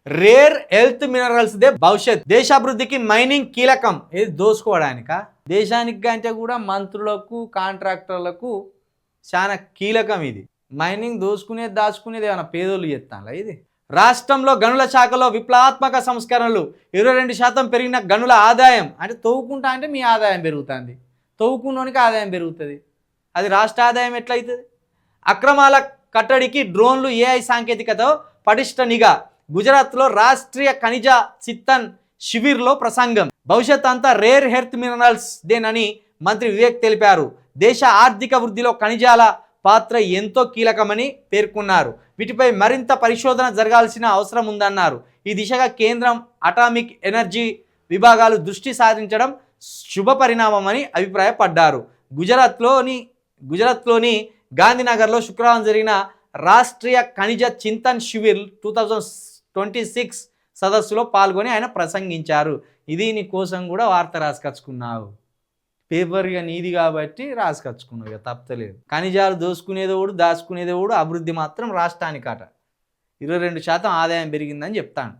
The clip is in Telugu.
రేర్ హెల్త్ మినరల్స్ దే భవిష్యత్, దేశాభివృద్ధికి మైనింగ్ కీలకం. ఇది దోసుకోవడానిక? దేశానికి కంటే కూడా మంత్రులకు కాంట్రాక్టర్లకు చాలా కీలకం ఇది. మైనింగ్ దోసుకునేది దాచుకునేది ఏమైనా పేదోళ్ళు చేస్తానులా ఇది. రాష్ట్రంలో గనుల శాఖలో విప్లవాత్మక సంస్కరణలు. 22% పెరిగిన గనుల ఆదాయం. అంటే తవ్వుకుంటా అంటే మీ ఆదాయం పెరుగుతుంది, తవ్వుకున్నోనికి ఆదాయం పెరుగుతుంది. అది రాష్ట్ర ఆదాయం ఎట్లయితుంది? అక్రమాల కట్టడికి డ్రోన్లు, ఏఐ సాంకేతికతో పటిష్ట నిఘా. గుజరాత్లో రాష్ట్రీయ ఖనిజ చిత్తన్ శిబిర్లో ప్రసంగం. భవిష్యత్ అంతా రేర్ హెర్త్ మినరల్స్ దేనని మంత్రి వివేక్ తెలిపారు. దేశ ఆర్థిక వృద్ధిలో ఖనిజాల పాత్ర ఎంతో కీలకమని పేర్కొన్నారు. వీటిపై మరింత పరిశోధన జరగాల్సిన అవసరం ఉందన్నారు. ఈ దిశగా కేంద్రం అటామిక్ ఎనర్జీ విభాగాలు దృష్టి సారించడం శుభ పరిణామమని అభిప్రాయపడ్డారు. గుజరాత్లోని గాంధీనగర్లో శుక్రవారం జరిగిన రాష్ట్రీయ ఖనిజ చింతన్ శిబిర్ 2026 సదస్సులో పాల్గొని ఆయన ప్రసంగించారు. ఇది నీ కోసం కూడా వార్త రాసుకొచ్చుకున్నావు, పేపర్ ఇక నీది కాబట్టి రాసుకొచ్చుకున్నావు, ఇక తప్పలేదు. ఖనిజాలు దోసుకునేదోడు దాచుకునేదోడు, అభివృద్ధి మాత్రం రాష్ట్రానికట. 22% ఆదాయం పెరిగిందని చెప్తాను.